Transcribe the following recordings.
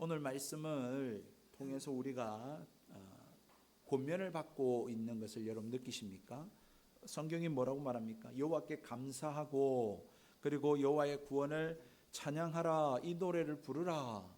오늘 말씀을 통해서 우리가 권면을 받고 있는 것을 여러분 느끼십니까? 성경이 뭐라고 말합니까? 여호와께 감사하고 그리고 여호와의 구원을 찬양하라, 이 노래를 부르라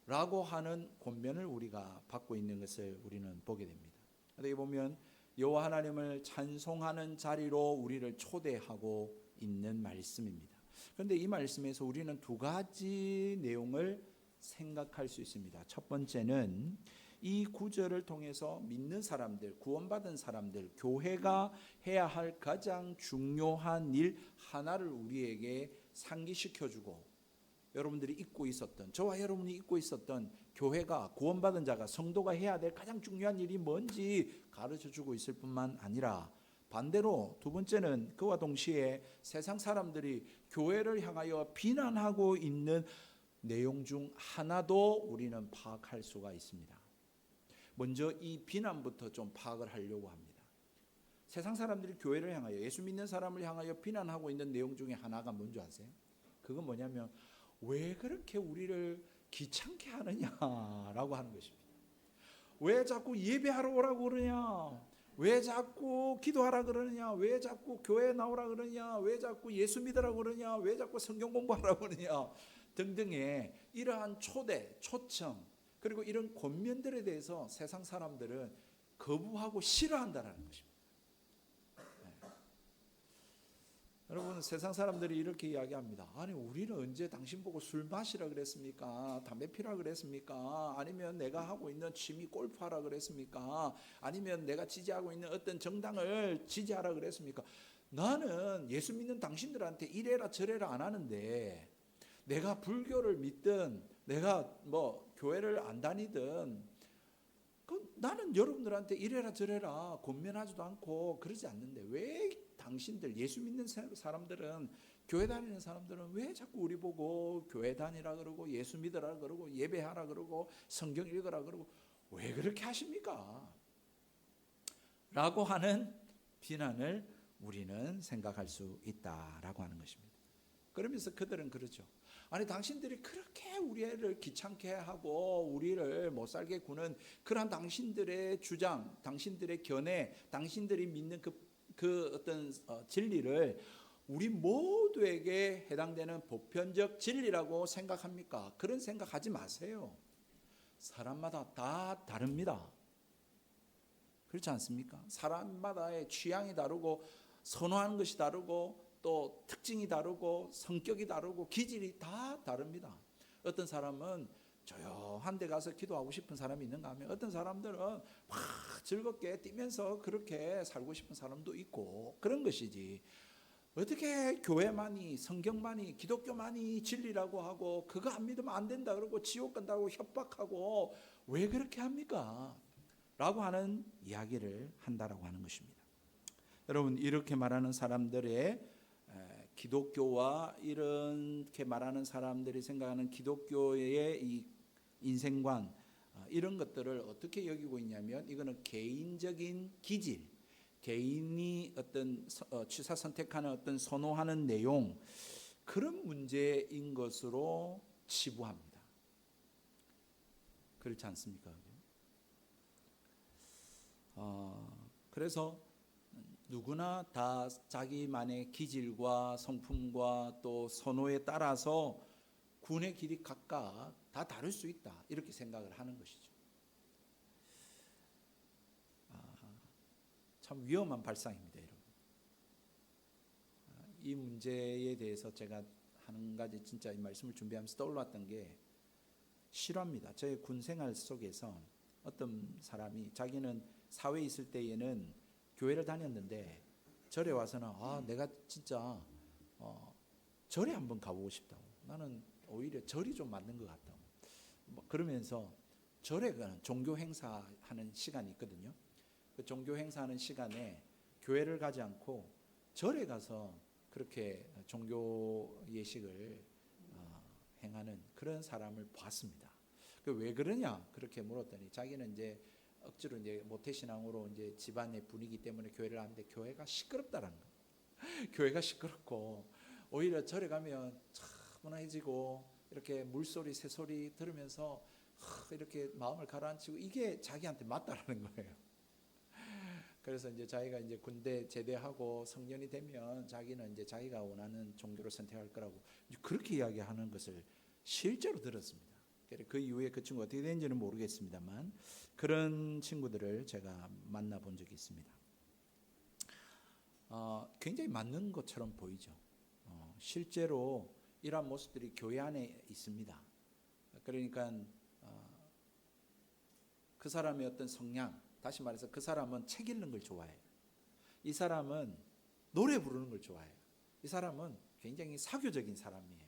라고 하는 권면을 우리가 받고 있는 것을 우리는 보게 됩니다. 여기 보면 여호와 하나님을 찬송하는 자리로 우리를 초대하고 있는 말씀입니다. 그런데 이 말씀에서 우리는 두 가지 내용을 생각할 수 있습니다. 첫 번째는 이 구절을 통해서 믿는 사람들, 구원받은 사람들, 교회가 해야 할 가장 중요한 일 하나를 우리에게 상기시켜주고, 여러분들이 잊고 있었던, 저와 여러분이 잊고 있었던 교회가, 구원받은 자가, 성도가 해야 될 가장 중요한 일이 뭔지 가르쳐주고 있을 뿐만 아니라, 반대로 두 번째는 그와 동시에 세상 사람들이 교회를 향하여 비난하고 있는 내용 중 하나도 우리는 파악할 수가 있습니다. 먼저 이 비난부터 좀 파악을 하려고 합니다. 세상 사람들이 교회를 향하여, 예수 믿는 사람을 향하여 비난하고 있는 내용 중에 하나가 뭔지 아세요? 그건 뭐냐면 왜 그렇게 우리를 귀찮게 하느냐라고 하는 것입니다. 왜 자꾸 예배하러 오라고 그러냐? 왜 자꾸 기도하라 그러느냐? 왜 자꾸 교회 나오라 그러냐? 왜 자꾸 예수 믿으라고 그러냐? 왜 자꾸 성경 공부하라고 그러냐? 등등의 이러한 초대, 초청, 그리고 이런 권면들에 대해서 세상 사람들은 거부하고 싫어한다는 것입니다. 네. 여러분, 세상 사람들이 이렇게 이야기합니다. 아니, 우리는 언제 당신 보고 술 마시라 그랬습니까? 담배 피라 그랬습니까? 아니면 내가 하고 있는 취미 골프하라 그랬습니까? 아니면 내가 지지하고 있는 어떤 정당을 지지하라 그랬습니까? 나는 예수 믿는 당신들한테 이래라 저래라 안 하는데, 내가 불교를 믿든 내가 교회를 안 다니든 나는 여러분들한테 이래라 저래라 권면하지도 않고 그러지 않는데, 왜 당신들 예수 믿는 사람들은, 교회 다니는 사람들은 왜 자꾸 우리 보고 교회 다니라 그러고 예수 믿으라 그러고 예배하라 그러고 성경 읽으라 그러고 왜 그렇게 하십니까? 라고 하는 비난을 우리는 생각할 수 있다라고 하는 것입니다. 그러면서 그들은 그렇죠. 아니, 당신들이 그렇게 우리를 귀찮게 하고 우리를 못 살게 구는 그런 당신들의 주장, 당신들의 견해, 당신들이 믿는 그 어떤 진리를 우리 모두에게 해당되는 보편적 진리라고 생각합니까? 그런 생각하지 마세요. 사람마다 다 다릅니다. 그렇지 않습니까? 사람마다의 취향이 다르고 선호하는 것이 다르고 또 특징이 다르고 성격이 다르고 기질이 다 다릅니다. 어떤 사람은 조용한 데 가서 기도하고 싶은 사람이 있는가 하면, 어떤 사람들은 막 즐겁게 뛰면서 그렇게 살고 싶은 사람도 있고, 그런 것이지 어떻게 교회만이, 성경만이, 기독교만이 진리라고 하고 그거 안 믿으면 안 된다 그러고 지옥 간다고 협박하고 왜 그렇게 합니까? 라고 하는 이야기를 한다라고 하는 것입니다. 여러분, 이렇게 말하는 사람들의 기독교와 이렇게 말하는 사람들이 생각하는 기독교의 이 인생관, 이런 것들을 어떻게 여기고 있냐면, 이거는 개인적인 기질, 개인이 어떤 취사 선택하는 어떤 선호하는 내용, 그런 문제인 것으로 치부합니다. 그렇지 않습니까? 그래서 누구나 다 자기만의 기질과 성품과 또 선호에 따라서 구원의 길이 각각 다 다를 수 있다, 이렇게 생각을 하는 것이죠. 참 위험한 발상입니다, 여러분. 이 문제에 대해서 제가 한 가지 진짜 이 말씀을 준비하면서 떠올랐던 게, 실화입니다. 저의 군 생활 속에서 어떤 사람이 자기는 사회에 있을 때에는 교회를 다녔는데 절에 와서는 내가 진짜 절에 한번 가보고 싶다고, 나는 오히려 절이 좀 맞는 것 같다고, 그러면서 절에 가는 종교 행사하는 시간이 있거든요. 그 종교 행사하는 시간에 교회를 가지 않고 절에 가서 그렇게 종교 예식을 행하는 그런 사람을 봤습니다. 왜 그러냐 그렇게 물었더니, 자기는 이제 억지로 이제 모태신앙으로 이제 집안의 분위기 때문에 교회를 하는데 교회가 시끄럽다라는 거. 교회가 시끄럽고 오히려 절에 가면 차분해지고 이렇게 물소리, 새소리 들으면서 이렇게 마음을 가라앉히고 이게 자기한테 맞다라는 거예요. 그래서 이제 자기가 이제 군대 제대하고 성년이 되면 자기는 이제 자기가 원하는 종교를 선택할 거라고 그렇게 이야기하는 것을 실제로 들었습니다. 그 이후에 그 친구가 어떻게 된지는 모르겠습니다만 그런 친구들을 제가 만나본 적이 있습니다. 굉장히 맞는 것처럼 보이죠. 실제로 이러한 모습들이 교회 안에 있습니다. 그러니까 그 사람의 어떤 성향, 다시 말해서 그 사람은 책 읽는 걸 좋아해요. 이 사람은 노래 부르는 걸 좋아해요. 이 사람은 굉장히 사교적인 사람이에요.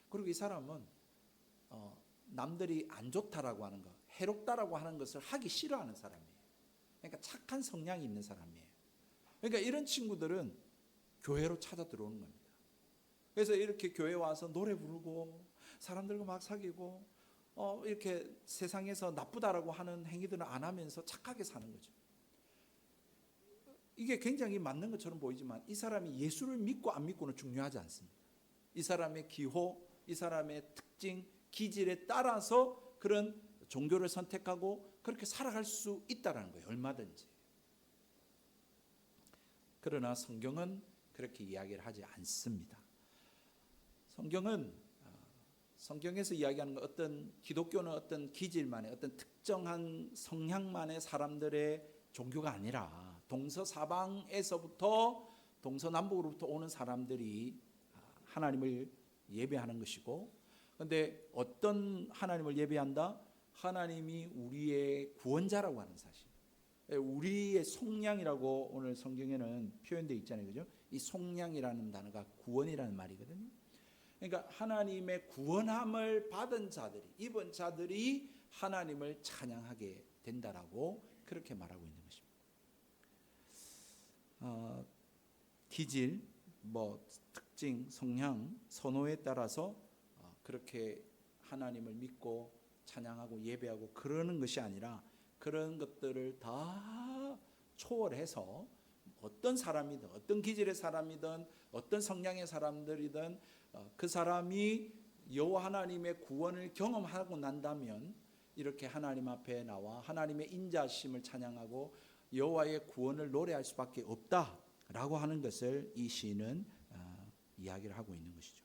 그리고 이 사람은 남들이 안 좋다라고 하는 것, 해롭다라고 하는 것을 하기 싫어하는 사람이에요. 그러니까 착한 성향이 있는 사람이에요. 그러니까 이런 친구들은 교회로 찾아 들어오는 겁니다. 그래서 이렇게 교회 와서 노래 부르고 사람들과 막 사귀고 이렇게 세상에서 나쁘다라고 하는 행위들은 안 하면서 착하게 사는 거죠. 이게 굉장히 맞는 것처럼 보이지만 이 사람이 예수를 믿고 안 믿고는 중요하지 않습니다. 이 사람의 기호, 이 사람의 특징, 기질에 따라서 그런 종교를 선택하고 그렇게 살아갈 수 있다는 거예요. 얼마든지. 그러나 성경은 그렇게 이야기를 하지 않습니다. 성경에서 이야기하는 것, 어떤 기독교는 어떤 기질만의 어떤 특정한 성향만의 사람들의 종교가 아니라 동서사방에서부터 동서남북으로부터 오는 사람들이 하나님을 예배하는 것이고, 그런데 어떤 하나님을 예배한다? 하나님이 우리의 구원자라고 하는 사실, 우리의 속량이라고 오늘 성경에는 표현되어 있잖아요, 그죠? 이 속량이라는 단어가 구원이라는 말이거든요. 그러니까 하나님의 구원함을 받은 자들이, 입은 자들이 하나님을 찬양하게 된다라고 그렇게 말하고 있는 것입니다. 기질, 특징, 성향, 선호에 따라서 그렇게 하나님을 믿고 찬양하고 예배하고 그러는 것이 아니라 그런 것들을 다 초월해서 어떤 사람이든 어떤 기질의 사람이든 어떤 성향의 사람들이든 그 사람이 여호와 하나님의 구원을 경험하고 난다면 이렇게 하나님 앞에 나와 하나님의 인자심을 찬양하고 여호와의 구원을 노래할 수밖에 없다라고 하는 것을 이 시인은 이야기를 하고 있는 것이죠.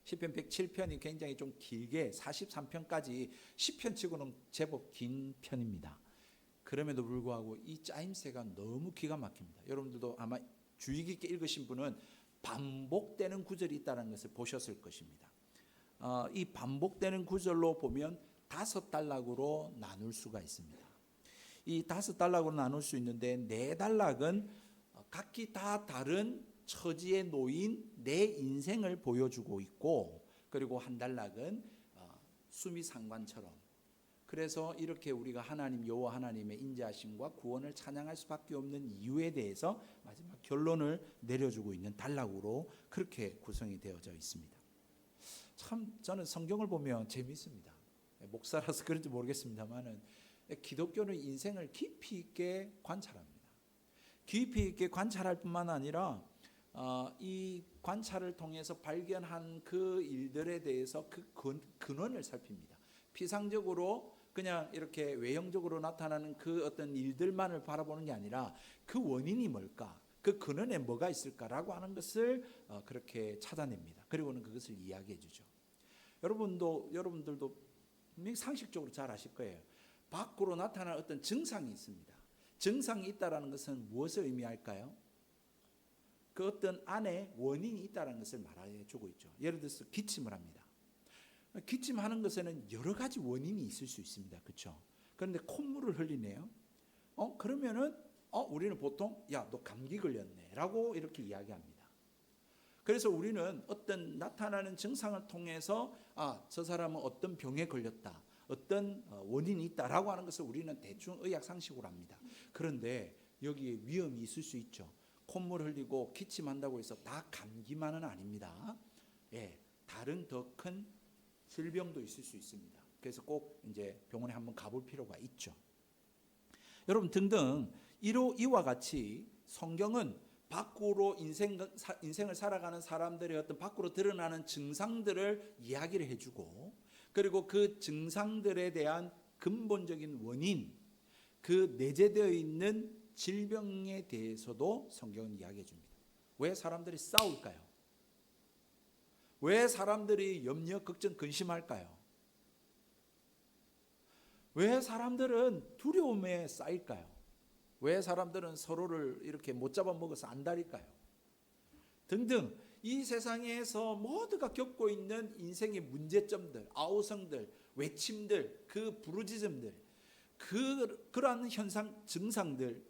시편 107편이 굉장히 좀 길게 43편까지 시편치고는 제법 긴 편입니다. 그럼에도 불구하고 이 짜임새가 너무 기가 막힙니다. 여러분들도 아마 주의 깊게 읽으신 분은 반복되는 구절이 있다는 것을 보셨을 것입니다. 이 반복되는 구절로 보면 5단락으로 나눌 수가 있습니다. 이 5단락으로 나눌 수 있는데 4단락은 각기 다 다른 처지에 놓인 내 인생을 보여주고 있고, 그리고 한 단락은 수미상관처럼, 그래서 이렇게 우리가 하나님 여호와 하나님의 인자하심과 구원을 찬양할 수밖에 없는 이유에 대해서 마지막 결론을 내려주고 있는 단락으로 그렇게 구성이 되어져 있습니다. 참 저는 성경을 보면 재미있습니다. 목사라서 그런지 모르겠습니다만은 기독교는 인생을 깊이 있게 관찰합니다. 깊이 있게 관찰할 뿐만 아니라 이 관찰을 통해서 발견한 그 일들에 대해서 그 근원을 살핍니다. 피상적으로 그냥 이렇게 외형적으로 나타나는 그 어떤 일들만을 바라보는 게 아니라 그 원인이 뭘까, 그 근원에 뭐가 있을까라고 하는 것을 그렇게 찾아냅니다. 그리고는 그것을 이야기해 주죠. 여러분들도 상식적으로 잘 아실 거예요. 밖으로 나타나는 어떤 증상이 있습니다. 증상이 있다라는 것은 무엇을 의미할까요? 그 어떤 안에 원인이 있다는 것을 말해 주고 있죠. 예를 들어서 기침을 합니다. 기침하는 것에는 여러 가지 원인이 있을 수 있습니다. 그렇죠? 그런데 콧물을 흘리네요. 그러면은 우리는 보통 너 감기 걸렸네 라고 이렇게 이야기합니다. 그래서 우리는 어떤 나타나는 증상을 통해서 저 사람은 어떤 병에 걸렸다, 어떤 원인이 있다라고 하는 것을 우리는 대충 의학 상식으로 합니다. 그런데 여기에 위험이 있을 수 있죠. 콧물 흘리고 기침한다고 해서 다 감기만은 아닙니다. 다른 더 큰 질병도 있을 수 있습니다. 그래서 꼭 이제 병원에 한번 가볼 필요가 있죠. 여러분 등등 이와 같이 성경은 밖으로 인생을 살아가는 사람들의 어떤 밖으로 드러나는 증상들을 이야기를 해주고, 그리고 그 증상들에 대한 근본적인 원인, 그 내재되어 있는 질병에 대해서도 성경은 이야기해 줍니다. 왜 사람들이 싸울까요? 왜 사람들이 염려, 걱정, 근심할까요? 왜 사람들은 두려움에 쌓일까요? 왜 사람들은 서로를 이렇게 못 잡아먹어서 안달일까요? 등등, 이 세상에서 모두가 겪고 있는 인생의 문제점들, 아우성들, 외침들, 그 부르짖음들, 그러한 현상들,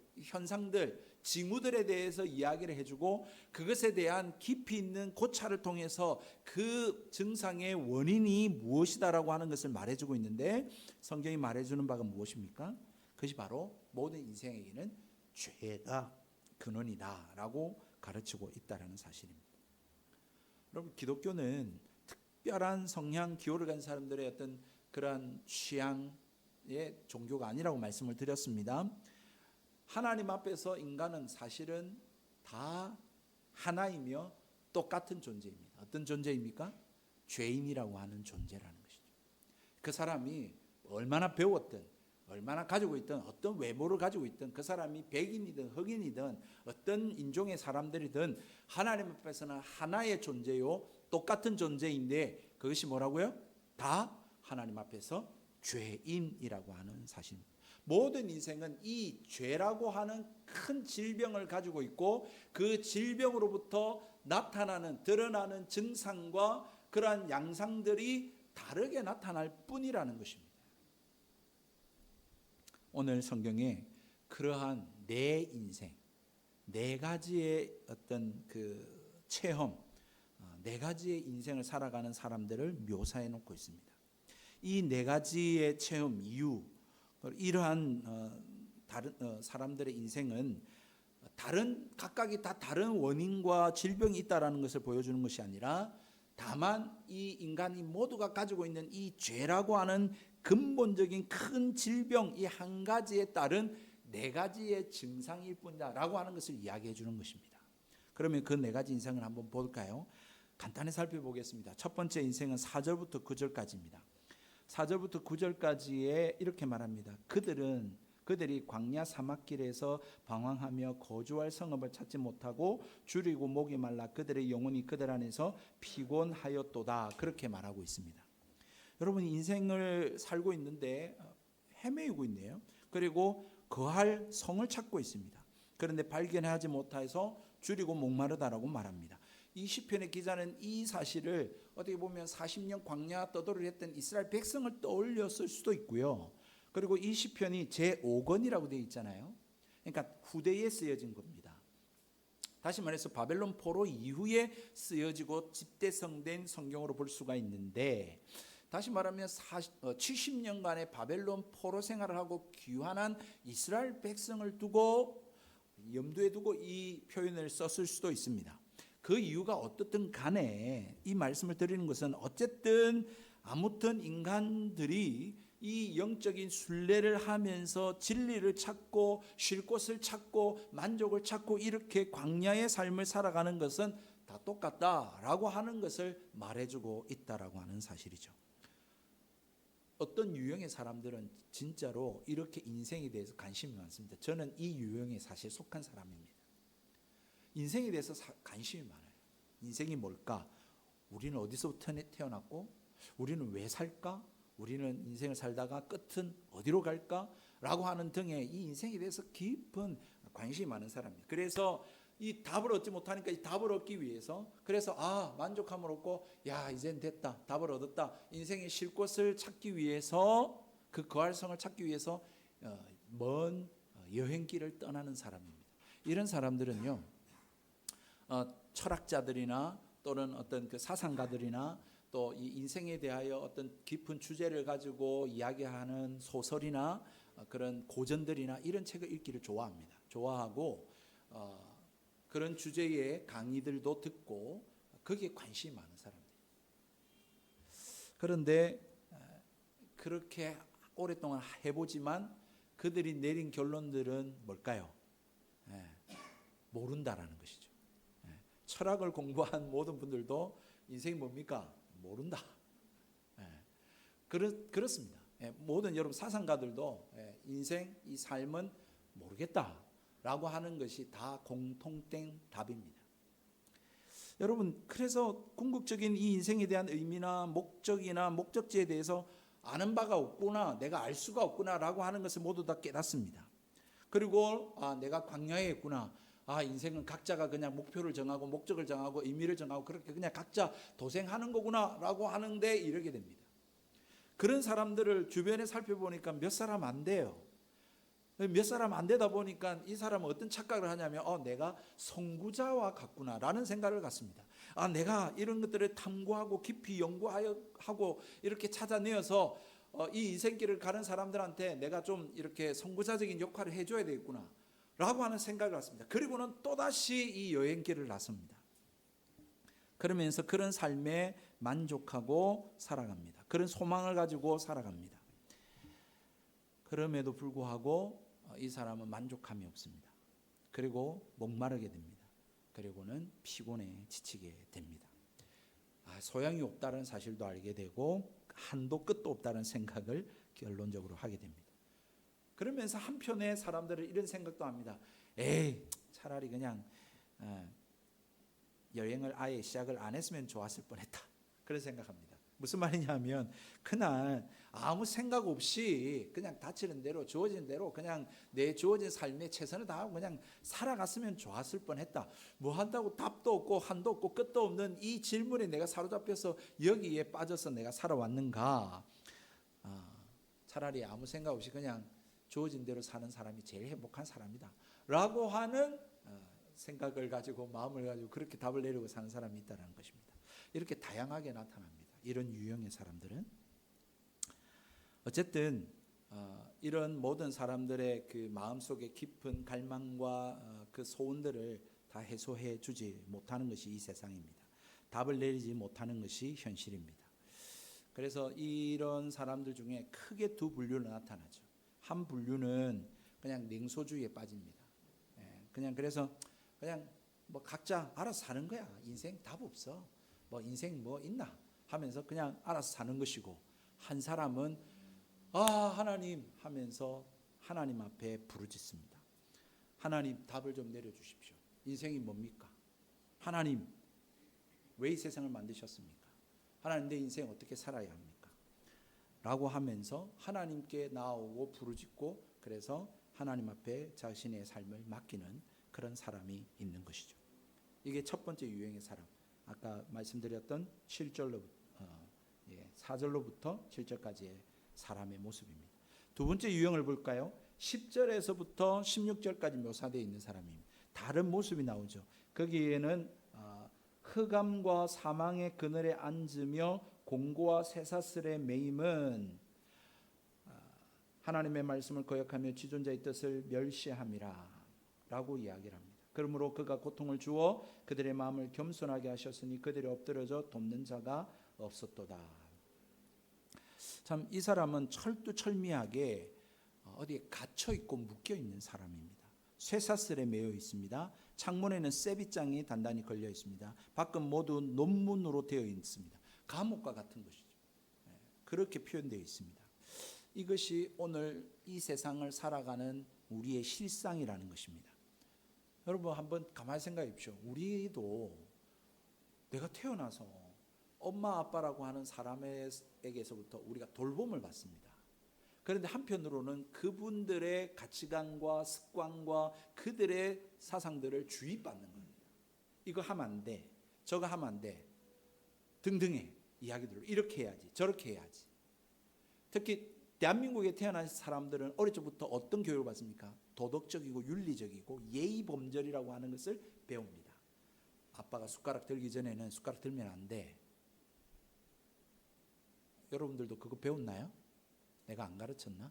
징후들에 대해서 이야기를 해주고, 그것에 대한 깊이 있는 고찰을 통해서 그 증상의 원인이 무엇이다라고 하는 것을 말해주고 있는데, 성경이 말해주는 바가 무엇입니까? 그것이 바로 모든 인생에게는 죄가 근원이다라고 가르치고 있다는 사실입니다. 여러분, 기독교는 특별한 성향 기호를 가진 사람들의 어떤 그러한 취향의 종교가 아니라고 말씀을 드렸습니다. 하나님 앞에서 인간은 사실은 다 하나이며 똑같은 존재입니다. 어떤 존재입니까? 죄인이라고 하는 존재라는 것이죠. 그 사람이 얼마나 배웠든, 얼마나 가지고 있든, 어떤 외모를 가지고 있든, 그 사람이 백인이든 흑인이든 어떤 인종의 사람들이든 하나님 앞에서는 하나의 존재요, 똑같은 존재인데, 그것이 뭐라고요? 다 하나님 앞에서 죄인이라고 하는 사실입니다. 모든 인생은 이 죄라고 하는 큰 질병을 가지고 있고, 그 질병으로부터 나타나는, 드러나는 증상과 그러한 양상들이 다르게 나타날 뿐이라는 것입니다. 오늘 성경에 그러한 내 인생, 네 가지의 어떤 그 체험, 네 가지의 인생을 살아가는 사람들을 묘사해 놓고 있습니다. 이 네 가지의 체험, 이유, 이러한 다른 사람들의 인생은 각각이 다 다른 원인과 질병이 있다라는 것을 보여주는 것이 아니라, 다만 이 인간이 모두가 가지고 있는 이 죄라고 하는 근본적인 큰 질병, 이 한 가지에 따른 네 가지의 증상일 뿐이다라고 하는 것을 이야기해 주는 것입니다. 그러면 그 네 가지 인생을 한번 볼까요? 간단히 살펴보겠습니다. 첫 번째 인생은 4절부터 9절까지입니다. 4절부터 9절까지에 이렇게 말합니다. 그들이 광야 사막길에서 방황하며 거주할 성읍을 찾지 못하고 줄이고 목이 말라 그들의 영혼이 그들 안에서 피곤하였도다. 그렇게 말하고 있습니다. 여러분, 인생을 살고 있는데 헤매이고 있네요. 그리고 거할 성을 찾고 있습니다. 그런데 발견하지 못해서 줄이고 목마르다라고 말합니다. 이 시편의 기자는 이 사실을 어떻게 보면 40년 광야 떠돌이를 했던 이스라엘 백성을 떠올렸을 수도 있고요. 그리고 이 시편이 제5권이라고 되어 있잖아요. 그러니까 후대에 쓰여진 겁니다. 다시 말해서 바벨론 포로 이후에 쓰여지고 집대성된 성경으로 볼 수가 있는데, 다시 말하면 70년간의 바벨론 포로 생활을 하고 귀환한 이스라엘 백성을 두고 염두에 두고 이 표현을 썼을 수도 있습니다. 그 이유가 어떻든 간에 이 말씀을 드리는 것은, 어쨌든 아무튼 인간들이 이 영적인 순례를 하면서 진리를 찾고 쉴 곳을 찾고 만족을 찾고 이렇게 광야의 삶을 살아가는 것은 다 똑같다라고 하는 것을 말해주고 있다라고 하는 사실이죠. 어떤 유형의 사람들은 진짜로 이렇게 인생에 대해서 관심이 많습니다. 저는 이 유형에 사실 속한 사람입니다. 인생에 대해서 관심이 많아요. 인생이 뭘까? 우리는 어디서부터 태어났고 우리는 왜 살까? 우리는 인생을 살다가 끝은 어디로 갈까? 라고 하는 등의 이 인생에 대해서 깊은 관심이 많은 사람입니다. 그래서 이 답을 얻지 못하니까 이 답을 얻기 위해서, 그래서 만족함을 얻고 이젠 됐다, 답을 얻었다, 인생의 쉴 곳을 찾기 위해서, 그 거할성을 찾기 위해서 먼 여행길을 떠나는 사람입니다. 이런 사람들은요, 철학자들이나 또는 어떤 그 사상가들이나 또 이 인생에 대하여 어떤 깊은 주제를 가지고 이야기하는 소설이나 그런 고전들이나 이런 책을 읽기를 좋아합니다. 좋아하고 그런 주제의 강의들도 듣고 거기에 관심이 많은 사람들. 그런데 그렇게 오랫동안 해보지만 그들이 내린 결론들은 뭘까요? 모른다라는 것이죠. 철학을 공부한 모든 분들도 인생이 뭡니까? 모른다. 그렇습니다. 모든 여러분 사상가들도 인생, 이 삶은 모르겠다라고 하는 것이 다 공통된 답입니다. 여러분, 그래서 궁극적인 이 인생에 대한 의미나 목적이나 목적지에 대해서 아는 바가 없구나, 내가 알 수가 없구나라고 하는 것을 모두 다 깨닫습니다. 그리고 내가 광야에 있구나. 인생은 각자가 그냥 목표를 정하고 목적을 정하고 의미를 정하고 그렇게 그냥 각자 도생하는 거구나라고 하는데 이르게 됩니다. 그런 사람들을 주변에 살펴보니까 몇 사람 안 돼요. 몇 사람 안 되다 보니까 이 사람은 어떤 착각을 하냐면 내가 선구자와 같구나라는 생각을 갖습니다. 내가 이런 것들을 탐구하고 깊이 연구하고 이렇게 찾아내어서 이 인생길을 가는 사람들한테 내가 좀 이렇게 선구자적인 역할을 해줘야 되겠구나 라고 하는 생각을 갖습니다. 그리고는 또다시 이 여행길을 나섭니다. 그러면서 그런 삶에 만족하고 살아갑니다. 그런 소망을 가지고 살아갑니다. 그럼에도 불구하고 이 사람은 만족함이 없습니다. 그리고 목마르게 됩니다. 그리고는 피곤해 지치게 됩니다. 소양이 없다는 사실도 알게 되고 한도 끝도 없다는 생각을 결론적으로 하게 됩니다. 그러면서 한편의 사람들은 이런 생각도 합니다. 차라리 그냥 여행을 아예 시작을 안 했으면 좋았을 뻔했다. 그런 생각합니다. 무슨 말이냐면 그날 아무 생각 없이 그냥 다치는 대로 주어진 대로 그냥 내 주어진 삶에 최선을 다하고 그냥 살아갔으면 좋았을 뻔했다. 뭐 한다고 답도 없고 한도 없고 끝도 없는 이 질문에 내가 사로잡혀서 여기에 빠져서 내가 살아왔는가. 차라리 아무 생각 없이 그냥 주어진 대로 사는 사람이 제일 행복한 사람이다 라고 하는 생각을 가지고 마음을 가지고 그렇게 답을 내리고 사는 사람이 있다는 것입니다. 이렇게 다양하게 나타납니다. 이런 유형의 사람들은 어쨌든 이런 모든 사람들의 그 마음속에 깊은 갈망과 그 소원들을 다 해소해 주지 못하는 것이 이 세상입니다. 답을 내리지 못하는 것이 현실입니다. 그래서 이런 사람들 중에 크게 두 분류로 나타나죠. 한 분류는 그냥 냉소주의에 빠집니다. 그래서 그냥 뭐 각자 알아서 사는 거야. 인생 답 없어. 뭐 인생 뭐 있나 하면서 그냥 알아서 사는 것이고, 한 사람은 하나님 하면서 하나님 앞에 부르짖습니다. 하나님 답을 좀 내려주십시오. 인생이 뭡니까? 하나님 왜 이 세상을 만드셨습니까? 하나님 내 인생 어떻게 살아야 합니까? 라고 하면서 하나님께 나오고 부르짖고, 그래서 하나님 앞에 자신의 삶을 맡기는 그런 사람이 있는 것이죠. 이게 첫 번째 유형의 사람, 아까 말씀드렸던 4절로부터 7절까지의 사람의 모습입니다. 두 번째 유형을 볼까요? 10절에서부터 16절까지 묘사되어 있는 사람입니다. 다른 모습이 나오죠. 거기에는 흑암과 사망의 그늘에 앉으며 공고와 쇠사슬에 매임은 하나님의 말씀을 거역하며 지존자의 뜻을 멸시함이라 라고 이야기를 합니다. 그러므로 그가 고통을 주어 그들의 마음을 겸손하게 하셨으니 그들이 엎드려져 돕는 자가 없었도다. 참 이 사람은 철두철미하게 어디에 갇혀 있고 묶여 있는 사람입니다. 쇠사슬에 매여 있습니다. 창문에는 쇠빗장이 단단히 걸려 있습니다. 밖은 모두 논문으로 되어 있습니다. 감옥과 같은 것이죠. 그렇게 표현되어 있습니다. 이것이 오늘 이 세상을 살아가는 우리의 실상이라는 것입니다. 여러분 한번 가만히 생각해 보십시오. 우리도 내가 태어나서 엄마 아빠라고 하는 사람에게서부터 우리가 돌봄을 받습니다. 그런데 한편으로는 그분들의 가치관과 습관과 그들의 사상들을 주입받는 겁니다. 이거 하면 안 돼, 저거 하면 안 돼 등등의 이야기들을 이렇게 해야지 저렇게 해야지. 특히 대한민국에 태어난 사람들은 어릴 적부터 어떤 교육을 받습니까? 도덕적이고 윤리적이고 예의범절이라고 하는 것을 배웁니다. 아빠가 숟가락 들기 전에는 숟가락 들면 안 돼. 여러분들도 그거 배웠나요? 내가 안 가르쳤나?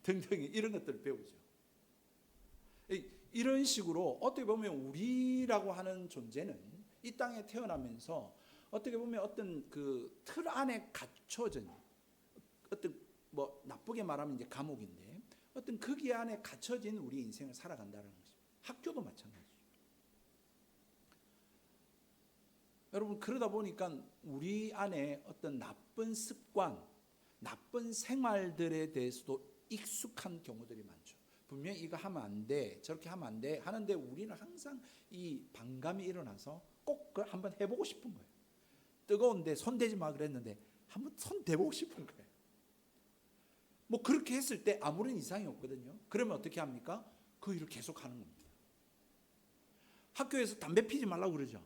등등 이런 것들을 배우죠. 이런 식으로 어떻게 보면 우리라고 하는 존재는 이 땅에 태어나면서 어떻게 보면 어떤 그 틀 안에 갇혀진 어떤 뭐 나쁘게 말하면 이제 감옥인데 어떤 거기 안에 갇혀진 우리 인생을 살아간다는 것입니다. 학교도 마찬가지죠. 여러분, 그러다 보니까 우리 안에 어떤 나쁜 습관, 나쁜 생활들에 대해서도 익숙한 경우들이 많죠. 분명히 이거 하면 안 돼, 저렇게 하면 안 돼 하는데 우리는 항상 이 반감이 일어나서 꼭 그걸 한번 해보고 싶은 거예요. 뜨거운데 손 대지 마 그랬는데 한번 손 대보고 싶은 거예요. 뭐 그렇게 했을 때 아무런 이상이 없거든요. 그러면 어떻게 합니까? 그 일을 계속 하는 겁니다. 학교에서 담배 피지 말라고 그러죠.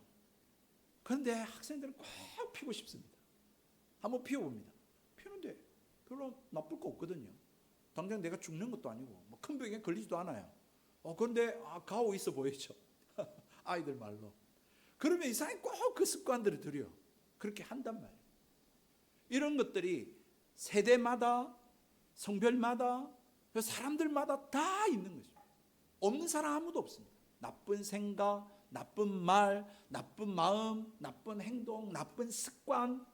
그런데 학생들은 꼭 피고 싶습니다. 한번 피워봅니다. 피우는데 별로 나쁠 거 없거든요. 당장 내가 죽는 것도 아니고 뭐 큰 병에 걸리지도 않아요. 그런데 가오 있어 보이죠. 아이들 말로. 그러면 이상하게 꼭 그 습관들을 들여 그렇게 한단 말이에요. 이런 것들이 세대마다, 성별마다, 사람들마다 다 있는 거죠. 없는 사람 아무도 없습니다. 나쁜 생각, 나쁜 말, 나쁜 마음, 나쁜 행동, 나쁜 습관,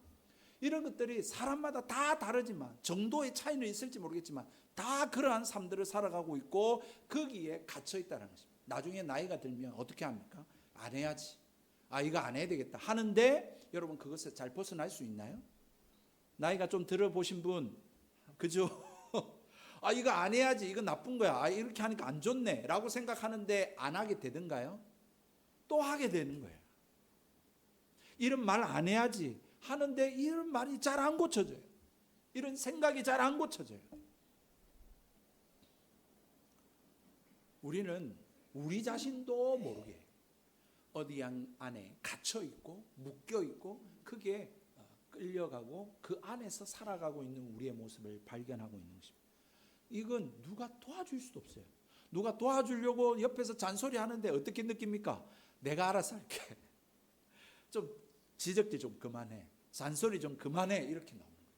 이런 것들이 사람마다 다 다르지만, 정도의 차이는 있을지 모르겠지만 다 그러한 삶들을 살아가고 있고 거기에 갇혀 있다는 것입니다. 나중에 나이가 들면 어떻게 합니까? 안 해야지, 이거 안 해야 되겠다 하는데, 여러분 그것에 잘 벗어날 수 있나요? 나이가 좀 들어보신 분, 그죠? 이거 안 해야지, 이거 나쁜 거야, 이렇게 하니까 안 좋네 라고 생각하는데 안 하게 되던가요? 또 하게 되는 거예요. 이런 말 안 해야지 하는데 이런 말이 잘 안 고쳐져요. 이런 생각이 잘 안 고쳐져요. 우리는 우리 자신도 모르게 어디 안에 갇혀 있고 묶여 있고 크게 끌려가고 그 안에서 살아가고 있는 우리의 모습을 발견하고 있는 것입니다. 이건 누가 도와줄 수도 없어요. 누가 도와주려고 옆에서 잔소리 하는데 어떻게 느낍니까? 내가 알아서 할게. 좀 지적질 좀 그만해. 잔소리 좀 그만해. 이렇게 나오는 거죠.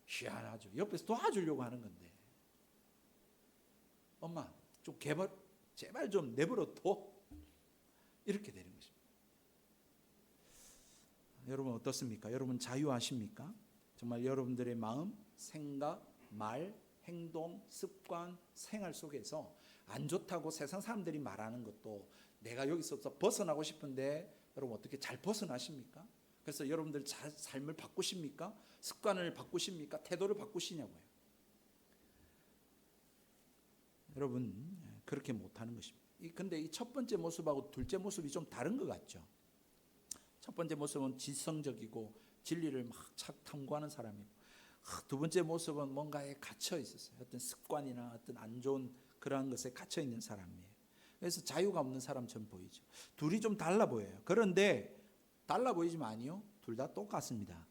희한하죠. 옆에서 도와주려고 하는 건데. 엄마 좀 제발 좀 내버려 둬. 이렇게 되는 것입니다. 여러분 어떻습니까? 여러분 자유하십니까? 정말 여러분들의 마음, 생각, 말, 행동, 습관, 생활 속에서 안 좋다고 세상 사람들이 말하는 것도 내가 여기서 벗어나고 싶은데 여러분 어떻게 잘 벗어나십니까? 그래서 여러분들 삶을 바꾸십니까? 습관을 바꾸십니까? 태도를 바꾸시냐고요. 여러분 그렇게 못하는 것입니다. 근데 이 첫 번째 모습하고 둘째 모습이 좀 다른 것 같죠. 첫 번째 모습은 지성적이고 진리를 막 탐구하는 사람이고, 두 번째 모습은 뭔가에 갇혀 있었어요. 어떤 습관이나 어떤 안 좋은 그러한 것에 갇혀 있는 사람이에요. 그래서 자유가 없는 사람처럼 보이죠. 둘이 좀 달라 보여요. 그런데 달라 보이지만 아니요, 둘 다 똑같습니다.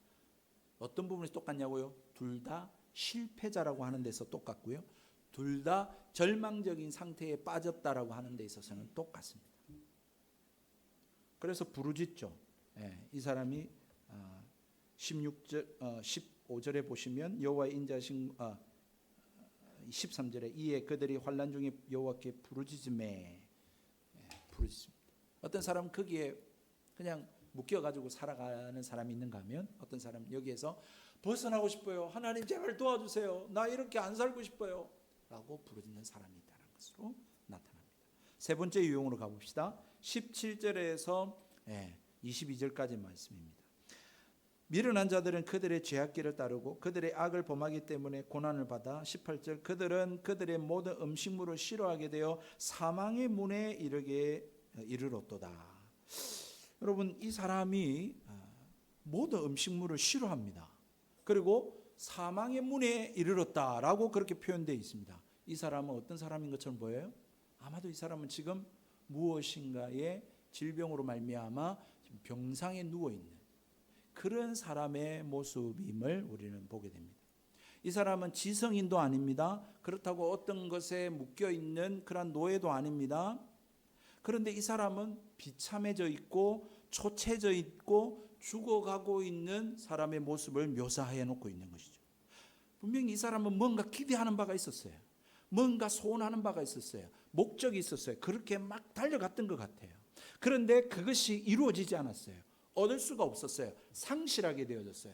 어떤 부분이 똑같냐고요? 둘 다 실패자라고 하는 데서 똑같고요, 둘 다 절망적인 상태에 빠졌다라고 하는 데 있어서는 똑같습니다. 그래서 부르짖죠. 이 사람이 15절에 보시면 여호와의 인자신 13절에 이에 그들이 환난 중에 여호와께 부르짖음에 부르짖습니다. 어떤 사람은 거기에 그냥 묶여가지고 살아가는 사람이 있는가 하면, 어떤 사람은 여기에서 벗어나고 싶어요. 하나님 제발 도와주세요. 나 이렇게 안 살고 싶어요 라고 부르짖는 사람이 있다는 것으로 나타납니다. 세 번째 유형으로 가봅시다. 17절에서 22절까지 말씀입니다. 미련한 자들은 그들의 죄악기를 따르고 그들의 악을 범하기 때문에 고난을 받아 18절 그들은 그들의 모든 음식물을 싫어하게 되어 사망의 문에 이르렀도다. 여러분 이 사람이 모든 음식물을 싫어합니다. 그리고 사망의 문에 이르렀다라고 그렇게 표현되어 있습니다. 이 사람은 어떤 사람인 것처럼 보여요? 아마도 이 사람은 지금 무엇인가의 질병으로 말미암아 병상에 누워있는 그런 사람의 모습임을 우리는 보게 됩니다. 이 사람은 지성인도 아닙니다. 그렇다고 어떤 것에 묶여있는 그런 노예도 아닙니다. 그런데 이 사람은 비참해져 있고 초췌해져 있고 죽어가고 있는 사람의 모습을 묘사해 놓고 있는 것이죠. 분명히 이 사람은 뭔가 기대하는 바가 있었어요. 뭔가 소원하는 바가 있었어요. 목적이 있었어요. 그렇게 막 달려갔던 것 같아요. 그런데 그것이 이루어지지 않았어요. 얻을 수가 없었어요. 상실하게 되어졌어요.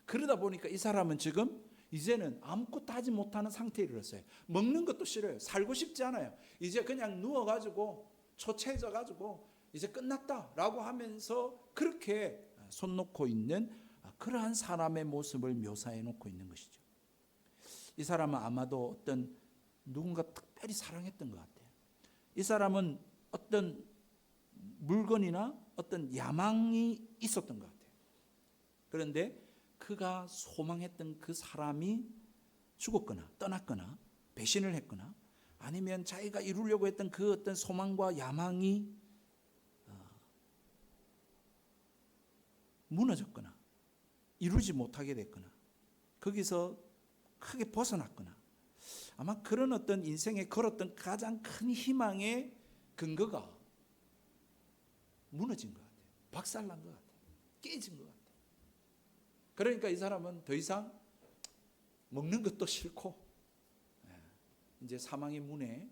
그러다 보니까 이 사람은 지금 이제는 아무것도 하지 못하는 상태에 이르렀어요. 먹는 것도 싫어요. 살고 싶지 않아요. 이제 그냥 누워가지고 초췌해져가지고 이제 끝났다라고 하면서 그렇게 손 놓고 있는 그러한 사람의 모습을 묘사해 놓고 있는 것이죠. 이 사람은 아마도 어떤 누군가 특별히 사랑했던 것 같아요. 이 사람은 어떤 물건이나 어떤 야망이 있었던 것 같아요. 그런데 그가 소망했던 그 사람이 죽었거나 떠났거나 배신을 했거나 아니면 자기가 이루려고 했던 그 어떤 소망과 야망이 무너졌거나 이루지 못하게 됐거나 거기서 크게 벗어났거나 아마 그런 어떤 인생에 걸었던 가장 큰 희망의 근거가 무너진 것 같아요. 박살난 것 같아요. 깨진 것 같아요. 그러니까 이 사람은 더 이상 먹는 것도 싫고 이제 사망의 문에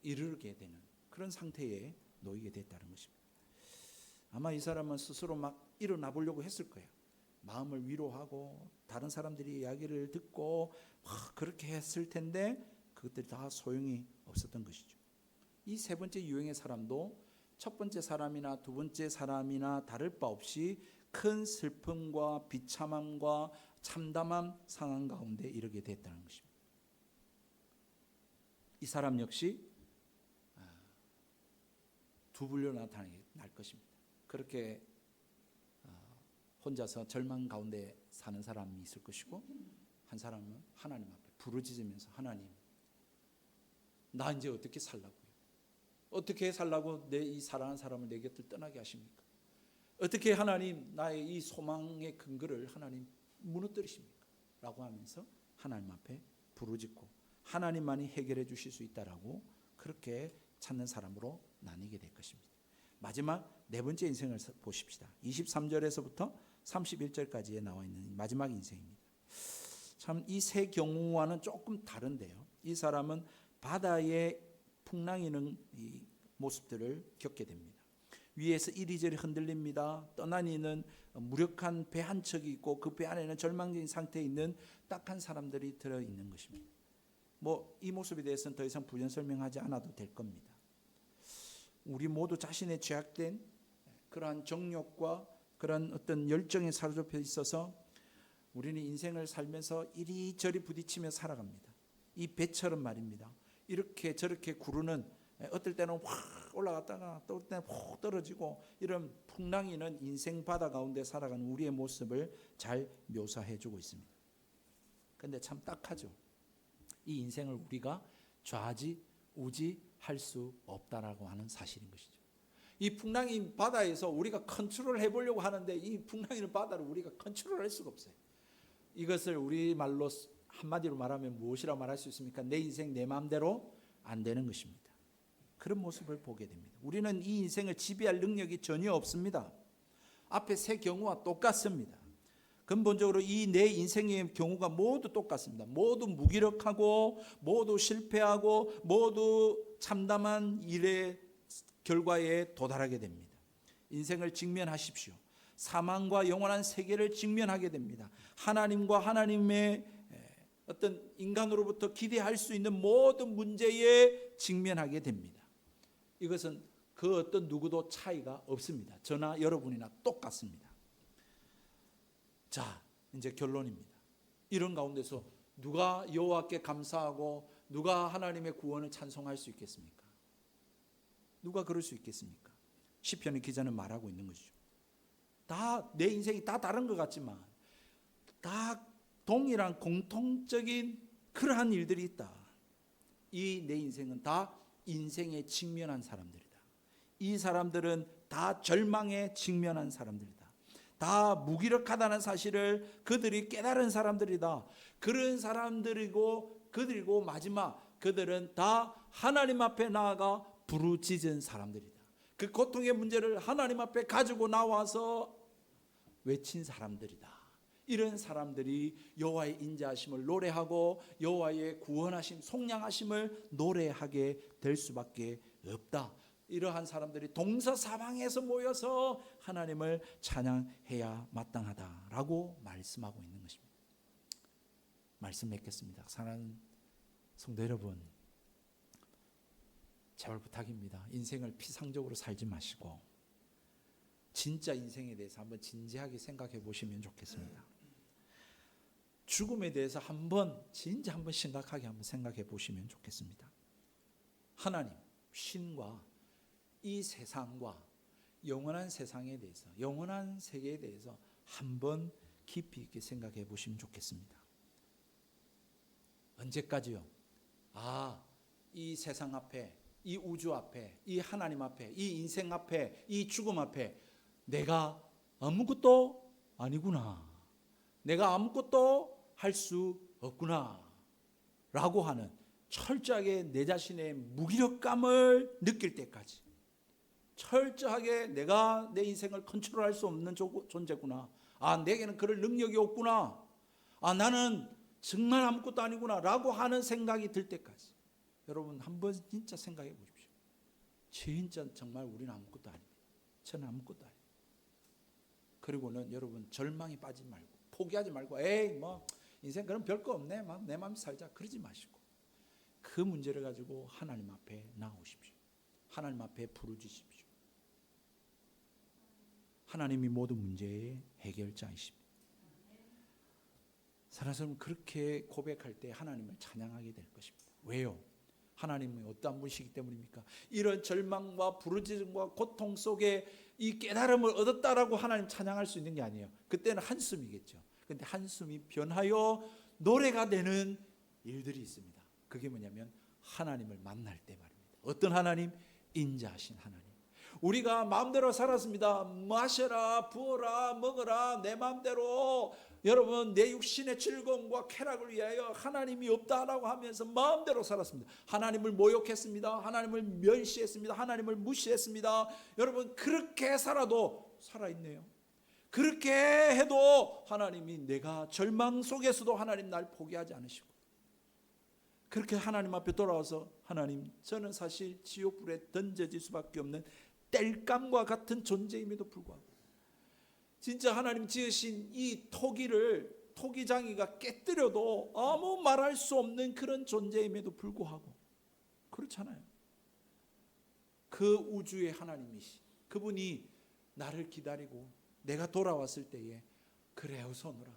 이르게 되는 그런 상태에 놓이게 됐다는 것입니다. 아마 이 사람은 스스로 막 일어나 보려고 했을 거예요. 마음을 위로하고 다른 사람들이 이야기를 듣고 그렇게 했을 텐데 그것들이 다 소용이 없었던 것이죠. 이 세 번째 유형의 사람도 첫 번째 사람이나 두 번째 사람이나 다를 바 없이 큰 슬픔과 비참함과 참담한 상황 가운데 이르게 됐다는 것입니다. 이 사람 역시 두 분류 나타날 것입니다. 그렇게 혼자서 절망 가운데 사는 사람이 있을 것이고 한 사람은 하나님 앞에 부르짖으면서 하나님 나 이제 어떻게 살라고요? 어떻게 살라고 내 이 사랑하는 사람을 내 곁을 떠나게 하십니까? 어떻게 하나님 나의 이 소망의 근거를 하나님 무너뜨리십니까? 라고 하면서 하나님 앞에 부르짖고 하나님만이 해결해 주실 수 있다라고 그렇게 찾는 사람으로 나뉘게 될 것입니다. 마지막 네 번째 인생을 보십시다. 23절에서부터 31절까지에 나와 있는 마지막 인생입니다. 참 이 세 경우와는 조금 다른데요. 이 사람은 바다에 풍랑이는 이 모습들을 겪게 됩니다. 위에서 이리저리 흔들립니다. 떠난 이는 무력한 배 한 척이 있고 그 배 안에는 절망적인 상태에 있는 딱한 사람들이 들어있는 것입니다. 이 모습에 대해서는 더 이상 부연 설명하지 않아도 될 겁니다. 우리 모두 자신의 죄악된 그러한 정욕과 그런 어떤 열정에 사로잡혀 있어서 우리는 인생을 살면서 이리저리 부딪히며 살아갑니다. 이 배처럼 말입니다. 이렇게 저렇게 구르는 어떨 때는 확 올라갔다가 또 어떨 때는 푹 떨어지고 이런 풍랑이는 인생 바다 가운데 살아가는 우리의 모습을 잘 묘사해 주고 있습니다. 그런데 참 딱하죠. 이 인생을 우리가 좌지우지할 수 없다라고 하는 사실인 것이죠. 이 풍랑인 바다에서 우리가 컨트롤 해보려고 하는데 이 풍랑인 바다를 우리가 컨트롤할 수가 없어요. 이것을 우리말로 한마디로 말하면 무엇이라고 말할 수 있습니까? 내 인생 내 마음대로 안 되는 것입니다. 그런 모습을 보게 됩니다. 우리는 이 인생을 지배할 능력이 전혀 없습니다. 앞에 세 경우와 똑같습니다. 근본적으로 이 내 인생의 경우가 모두 똑같습니다. 모두 무기력하고 모두 실패하고 모두 참담한 일의 결과에 도달하게 됩니다. 인생을 직면하십시오. 사망과 영원한 세계를 직면하게 됩니다. 하나님과 하나님의 어떤 인간으로부터 기대할 수 있는 모든 문제에 직면하게 됩니다. 이것은 그 어떤 누구도 차이가 없습니다. 저나 여러분이나 똑같습니다. 자, 이제 결론입니다. 이런 가운데서 누가 여호와께 감사하고 누가 하나님의 구원을 찬송할 수 있겠습니까? 누가 그럴 수 있겠습니까? 시편의 기자는 말하고 있는 것이죠. 다 내 인생이 다 다른 것 같지만 다 동일한 공통적인 그러한 일들이 있다. 이 내 인생은 다 인생에 직면한 사람들이다. 이 사람들은 다 절망에 직면한 사람들이다. 다 무기력하다는 사실을 그들이 깨달은 사람들이다. 그런 사람들이고 그들이고 마지막 그들은 다 하나님 앞에 나아가 부르짖은 사람들이다. 그 고통의 문제를 하나님 앞에 가지고 나와서 외친 사람들이다. 이런 사람들이 여호와의 인자하심을 노래하고 여호와의 구원하심, 속량하심을 노래하게 될 수밖에 없다. 이러한 사람들이 동서사방에서 모여서 하나님을 찬양해야 마땅하다라고 말씀하고 있는 것입니다. 말씀 맺겠습니다. 사랑하는 성도 여러분, 제발 부탁입니다. 인생을 피상적으로 살지 마시고 진짜 인생에 대해서 한번 진지하게 생각해 보시면 좋겠습니다. 죽음에 대해서 진짜 한번 심각하게 한번 생각해 보시면 좋겠습니다. 하나님, 신과 이 세상과 영원한 세상에 대해서, 영원한 세계에 대해서 한번 깊이 있게 생각해 보시면 좋겠습니다. 언제까지요? 이 세상 앞에, 이 우주 앞에, 이 하나님 앞에, 이 인생 앞에, 이 죽음 앞에 내가 아무것도 아니구나, 내가 아무것도 할 수 없구나 라고 하는 철저하게 내 자신의 무기력감을 느낄 때까지, 철저하게 내가 내 인생을 컨트롤할 수 없는 존재구나, 내게는 그럴 능력이 없구나, 나는 정말 아무것도 아니구나 라고 하는 생각이 들 때까지 여러분 한번 진짜 생각해 보십시오. 진짜 정말 우리는 아무것도 아닙니다. 저는 아무것도 아닙니다. 그리고는 여러분 절망에 빠지지 말고, 포기하지 말고, 인생 그럼 별거 없네, 내 마음 살자, 그러지 마시고 그 문제를 가지고 하나님 앞에 나오십시오. 하나님 앞에 부르짖으십시오. 하나님이 모든 문제의 해결자이십니다. 사람은 그렇게 고백할 때 하나님을 찬양하게 될 것입니다. 왜요? 하나님은 어떠한 분이시기 때문입니까? 이런 절망과 부르짖음과 고통 속에 이 깨달음을 얻었다라고 하나님 찬양할 수 있는 게 아니에요. 그때는 한숨이겠죠. 그런데 한숨이 변하여 노래가 되는 일들이 있습니다. 그게 뭐냐면 하나님을 만날 때 말입니다. 어떤 하나님? 인자하신 하나님. 우리가 마음대로 살았습니다. 마셔라, 부어라, 먹어라, 내 마음대로, 여러분 내 육신의 즐거움과 쾌락을 위하여 하나님이 없다라고 하면서 마음대로 살았습니다. 하나님을 모욕했습니다. 하나님을 멸시했습니다. 하나님을 무시했습니다. 여러분 그렇게 살아도 살아있네요. 그렇게 해도 하나님이, 내가 절망 속에서도 하나님 날 포기하지 않으시고, 그렇게 하나님 앞에 돌아와서 하나님, 저는 사실 지옥불에 던져질 수밖에 없는 땔감과 같은 존재임에도 불구하고, 진짜 하나님 지으신 이 토기장이가 깨뜨려도 아무 말할 수 없는 그런 존재임에도 불구하고, 그렇잖아요. 그 우주의 하나님이시, 그분이 나를 기다리고 내가 돌아왔을 때에, 그래 어서 오너라,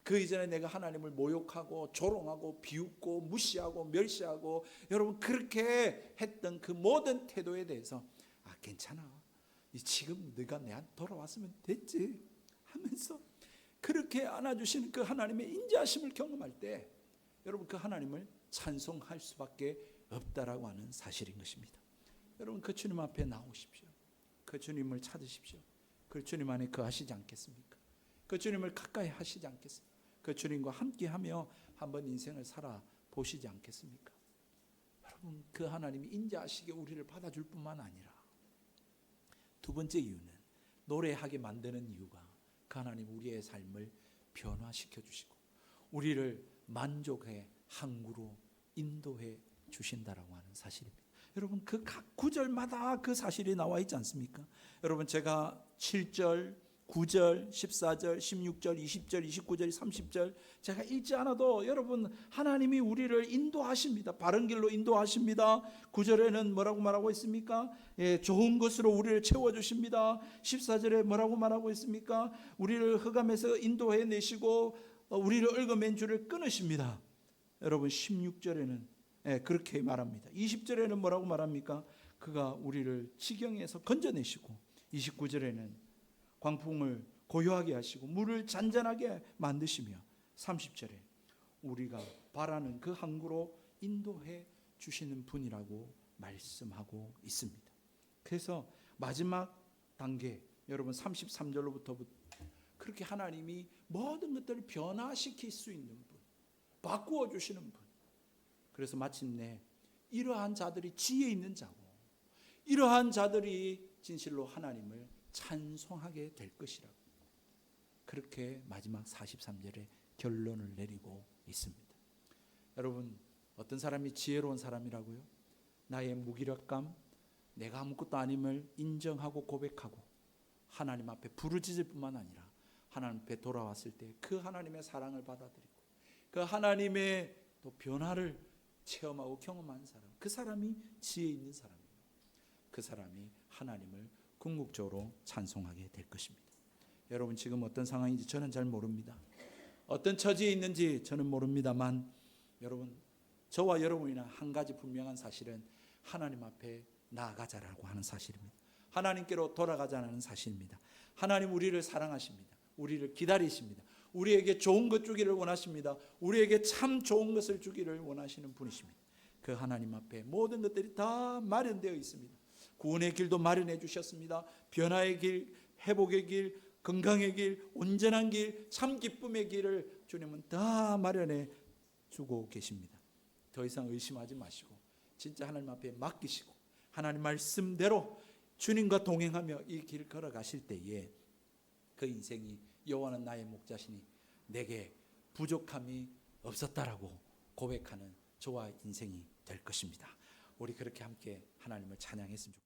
그 이전에 내가 하나님을 모욕하고 조롱하고 비웃고 무시하고 멸시하고 여러분 그렇게 했던 그 모든 태도에 대해서 괜찮아, 지금 네가 내한테 돌아왔으면 됐지 하면서 그렇게 안아주시는 그 하나님의 인자하심을 경험할 때 여러분 그 하나님을 찬송할 수밖에 없다라고 하는 사실인 것입니다. 여러분 그 주님 앞에 나오십시오. 그 주님을 찾으십시오. 그 주님 안에 거하시지 않겠습니까? 그 주님을 가까이 하시지 않겠습니까? 그 주님과 함께하며 한번 인생을 살아보시지 않겠습니까? 여러분 그 하나님이 인자하시게 우리를 받아줄 뿐만 아니라 두 번째 이유는, 노래하게 만드는 이유가 그 하나님 우리의 삶을 변화시켜 주시고 우리를 만족의 항구로 인도해 주신다라고 하는 사실입니다. 여러분 그 각 구절마다 그 사실이 나와 있지 않습니까? 여러분 제가 7절, 9절, 14절, 16절, 20절, 29절, 30절 제가 읽지 않아도 여러분 하나님이 우리를 인도하십니다. 바른 길로 인도하십니다. 9절에는 뭐라고 말하고 있습니까? 좋은 것으로 우리를 채워주십니다. 14절에 뭐라고 말하고 있습니까? 우리를 흑암에서 인도해 내시고 우리를 얽어맨 줄을 끊으십니다. 여러분 16절에는 그렇게 말합니다. 20절에는 뭐라고 말합니까? 그가 우리를 지경에서 건져내시고 29절에는 광풍을 고요하게 하시고 물을 잔잔하게 만드시며 30절에 우리가 바라는 그 항구로 인도해 주시는 분이라고 말씀하고 있습니다. 그래서 마지막 단계 여러분 33절로부터 그렇게 하나님이 모든 것들을 변화시킬 수 있는 분, 바꾸어 주시는 분. 그래서 마침내 이러한 자들이 지혜 있는 자고 이러한 자들이 진실로 하나님을 찬송하게 될 것이라고 그렇게 마지막 43절에 결론을 내리고 있습니다. 여러분 어떤 사람이 지혜로운 사람이라고요? 나의 무기력감, 내가 아무것도 아님을 인정하고 고백하고 하나님 앞에 부르짖을 뿐만 아니라 하나님 앞에 돌아왔을 때 그 하나님의 사랑을 받아들이고 그 하나님의 또 변화를 체험하고 경험한 사람, 그 사람이 지혜 있는 사람이에요. 그 사람이 하나님을 궁극적으로 찬송하게 될 것입니다. 여러분 지금 어떤 상황인지 저는 잘 모릅니다. 어떤 처지에 있는지 저는 모릅니다만 여러분, 저와 여러분이나 한 가지 분명한 사실은 하나님 앞에 나아가자라고 하는 사실입니다. 하나님께로 돌아가자는 사실입니다. 하나님 우리를 사랑하십니다. 우리를 기다리십니다. 우리에게 좋은 것 주기를 원하십니다. 우리에게 참 좋은 것을 주기를 원하시는 분이십니다. 그 하나님 앞에 모든 것들이 다 마련되어 있습니다. 구원의 길도 마련해 주셨습니다. 변화의 길, 회복의 길, 건강의 길, 온전한 길, 참 기쁨의 길을 주님은 다 마련해 주고 계십니다. 더 이상 의심하지 마시고 진짜 하나님 앞에 맡기시고 하나님 말씀대로 주님과 동행하며 이 길 걸어가실 때에 그 인생이 여호와는 나의 목자시니 내게 부족함이 없었다라고 고백하는 저와 인생이 될 것입니다. 우리 그렇게 함께 하나님을 찬양했으면 좋겠습니다.